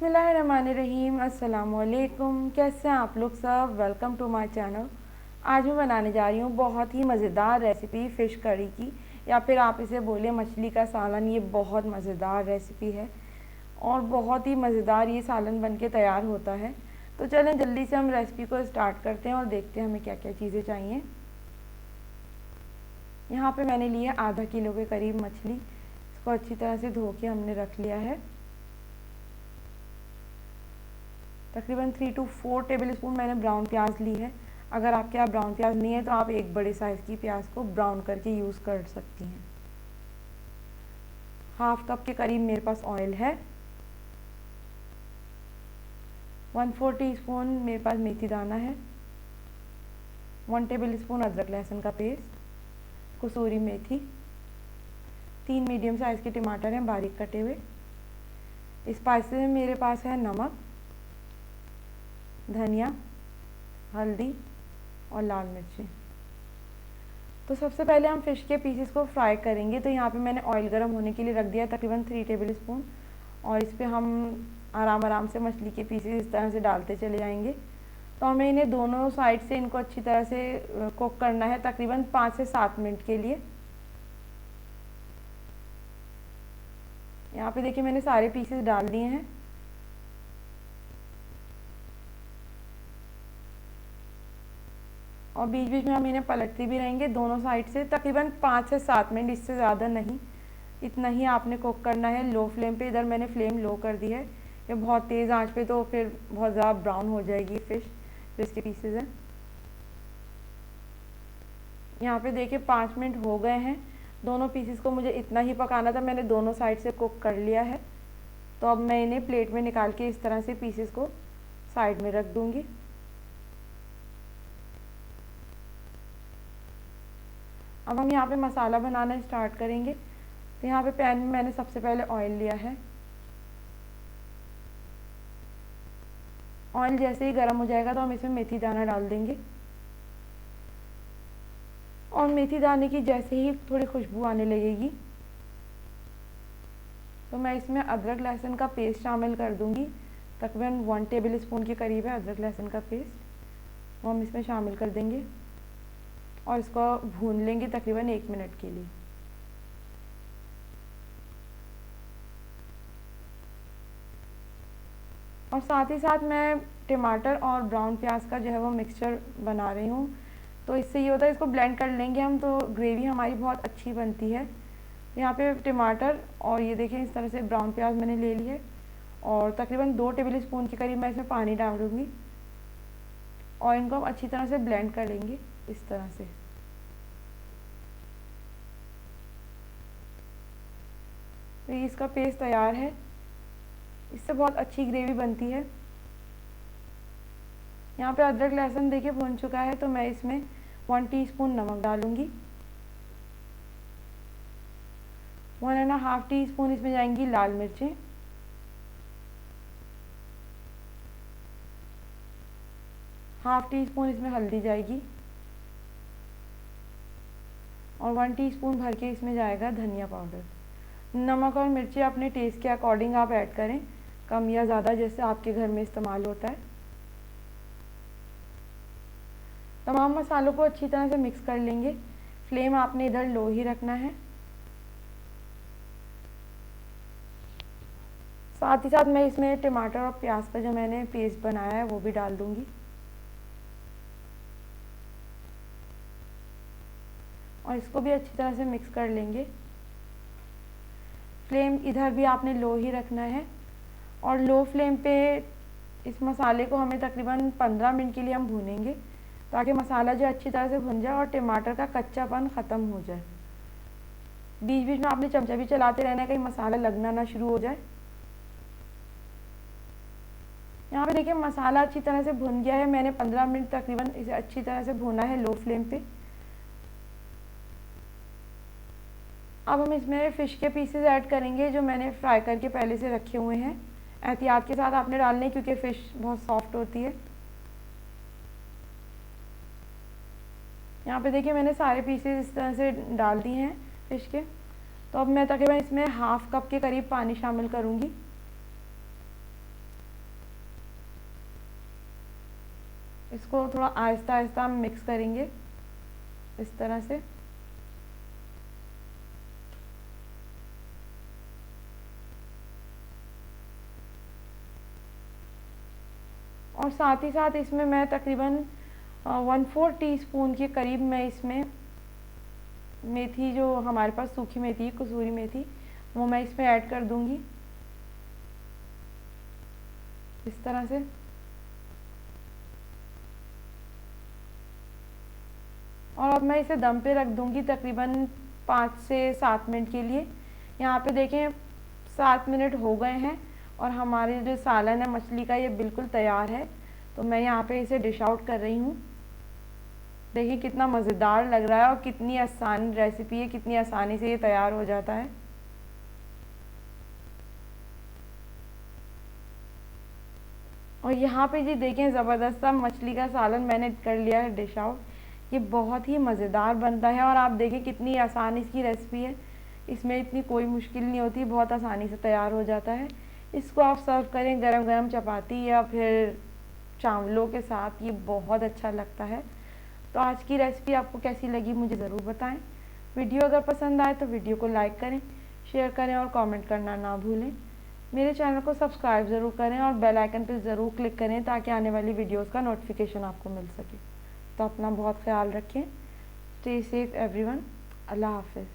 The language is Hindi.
बिस्मिल्लाहिर्रहमानिर्रहीम। अस्सलामुअलैकुम। कैसे हैं आप लोग सब? Welcome to my channel. आज मैं बनाने जा रही हूँ बहुत ही मज़ेदार रेसिपी फ़िश करी की, या फिर आप इसे बोलें मछली का सालन। ये बहुत मज़ेदार रेसिपी है और बहुत ही मज़ेदार ये सालन बन के तैयार होता है। तो चलें जल्दी से हम रेसिपी को स्टार्ट करते हैं और देखते हैं हमें क्या क्या चीज़ें चाहिए। यहाँ पे मैंने लिए आधा किलो के करीब मछली। इसको अच्छी तरह से धो के हमने रख लिया है। तकरीबन 3 to 4 टेबल स्पून मैंने ब्राउन प्याज ली है। अगर आपके यहाँ ब्राउन प्याज नहीं है तो आप एक बड़े साइज़ की प्याज को ब्राउन करके यूज़ कर सकती हैं। हाफ कप के करीब मेरे पास ऑयल है। 1/4 टीस्पून मेरे पास मेथी दाना है। 1 टेबल स्पून अदरक लहसुन का पेस्ट, कसूरी मेथी, 3 मीडियम साइज़ के टमाटर हैं बारीक कटे हुए। स्पाइसेस में मेरे पास है नमक, धनिया, हल्दी और लाल मिर्ची। तो सबसे पहले हम फ़िश के पीसेस को फ्राई करेंगे। तो यहाँ पे मैंने ऑयल गर्म होने के लिए रख दिया तकरीबन 3 टेबल स्पून, और इस पर हम आराम से मछली के पीसेस इस तरह से डालते चले जाएंगे। तो हमें इन्हें दोनों साइड से इनको अच्छी तरह से कुक करना है तकरीबन 5 से 7 मिनट के लिए। यहाँ पे देखिए मैंने सारे पीसेस डाल दिए हैं। और बीच बीच में हम इन्हें पलटते भी रहेंगे दोनों साइड से तकरीबन 5 से 7 मिनट, इससे ज़्यादा नहीं। इतना ही आपने कुक करना है लो फ्लेम पे। इधर मैंने फ्लेम लो कर दी है। ये बहुत तेज़ आंच पे तो फिर बहुत ज़्यादा ब्राउन हो जाएगी फ़िश जो इसके पीसेज हैं। यहाँ पे देखिए 5 मिनट हो गए हैं। दोनों पीसेस को मुझे इतना ही पकाना था, मैंने दोनों साइड से कुक कर लिया है। तो अब मैं इन्हें प्लेट में निकाल के इस तरह से पीसेस को साइड में रख दूँगी। अब हम यहाँ पे मसाला बनाना स्टार्ट करेंगे। तो यहाँ पे पैन में मैंने सबसे पहले ऑयल लिया है। ऑयल जैसे ही गर्म हो जाएगा तो हम इसमें मेथी दाना डाल देंगे। और मेथी दाने की जैसे ही थोड़ी खुशबू आने लगेगी तो मैं इसमें अदरक लहसुन का पेस्ट शामिल कर दूंगी। तकरीबन 1 टेबल स्पून के करीब है अदरक लहसुन का पेस्ट, वो हम इसमें शामिल कर देंगे और इसको भून लेंगे तकरीबन 1 मिनट के लिए। और साथ ही साथ मैं टमाटर और ब्राउन प्याज का जो है वो मिक्सचर बना रही हूँ। तो इससे ये होता है, इसको ब्लेंड कर लेंगे हम तो ग्रेवी हमारी बहुत अच्छी बनती है। यहाँ पे टमाटर और ये देखिए इस तरह से ब्राउन प्याज मैंने ले ली है, और तकरीबन 2 टेबल स्पून के करीब मैं इसमें पानी डाल दूँगी और इनको हम अच्छी तरह से ब्लेंड कर लेंगे इस तरह से। तो ये इसका पेस्ट तैयार है। इससे बहुत अच्छी ग्रेवी बनती है। यहाँ पे अदरक लहसुन देखिए भुन चुका है, तो मैं इसमें 1 टीस्पून नमक डालूंगी। 1.5 टीस्पून इसमें जाएंगी लाल मिर्चें, हाफ टी स्पून इसमें हल्दी जाएगी, और 1 टीस्पून भर के इसमें जाएगा धनिया पाउडर। नमक और मिर्ची अपने टेस्ट के अकॉर्डिंग आप ऐड करें, कम या ज़्यादा जैसे आपके घर में इस्तेमाल होता है। तमाम मसालों को अच्छी तरह से मिक्स कर लेंगे। फ्लेम आपने इधर लो ही रखना है। साथ ही साथ मैं इसमें टमाटर और प्याज का जो मैंने पेस्ट बनाया है वो भी डाल दूंगी और इसको भी अच्छी तरह से मिक्स कर लेंगे। फ्लेम इधर भी आपने लो ही रखना है, और लो फ्लेम पे इस मसाले को हमें तकरीबन 15 मिनट के लिए हम भूनेंगे ताकि मसाला जो अच्छी तरह से भुन जाए और टमाटर का कच्चापन ख़त्म हो जाए। बीच बीच में आपने चमचा भी चलाते रहना है कहीं मसाला लगना ना शुरू हो जाए। यहाँ पे देखिए मसाला अच्छी तरह से भुन गया है। मैंने 15 मिनट तकरीबन इसे अच्छी तरह से भुना है लो फ्लेम पे। अब हम इसमें फ़िश के पीसेस ऐड करेंगे जो मैंने फ्राई करके पहले से रखे हुए हैं। एहतियात के साथ आपने डालने क्योंकि फ़िश बहुत सॉफ्ट होती है। यहाँ पे देखिए मैंने सारे पीसेस इस तरह से डाल दिए हैं फ़िश के। तो अब मैं तकरीबन इसमें हाफ कप के करीब पानी शामिल करूँगी। इसको थोड़ा आहिस्ता आहिस्ता हम मिक्स करेंगे इस तरह से। और साथ ही साथ इसमें मैं तकरीबन 1/4 टीस्पून के करीब मैं इसमें मेथी, जो हमारे पास सूखी मेथी है, कसूरी मेथी, वो मैं इसमें ऐड कर दूंगी इस तरह से। और अब मैं इसे दम पे रख दूंगी तकरीबन 5 से 7 मिनट के लिए। यहाँ पे देखें 7 मिनट हो गए हैं और हमारे जो सालन है मछली का ये बिल्कुल तैयार है। तो मैं यहाँ पे इसे डिश आउट कर रही हूँ। देखिए कितना मज़ेदार लग रहा है और कितनी आसान रेसिपी है, कितनी आसानी से ये तैयार हो जाता है। और यहाँ पे जी देखें ज़बरदस्त सा मछली का सालन मैंने कर लिया है डिश आउट। ये बहुत ही मज़ेदार बनता है और आप देखें कितनी आसान इसकी रेसिपी है। इसमें इतनी कोई मुश्किल नहीं होती, बहुत आसानी से तैयार हो जाता है। इसको आप सर्व करें गरम गरम चपाती या फिर चावलों के साथ, ये बहुत अच्छा लगता है। तो आज की रेसिपी आपको कैसी लगी मुझे ज़रूर बताएं। वीडियो अगर पसंद आए तो वीडियो को लाइक करें, शेयर करें और कमेंट करना ना भूलें। मेरे चैनल को सब्सक्राइब ज़रूर करें और बेल आइकन पर ज़रूर क्लिक करें ताकि आने वाली वीडियोस का नोटिफिकेशन आपको मिल सके। तो अपना बहुत ख्याल रखें। Stay safe everyone. अल्लाह हाफ़िज़।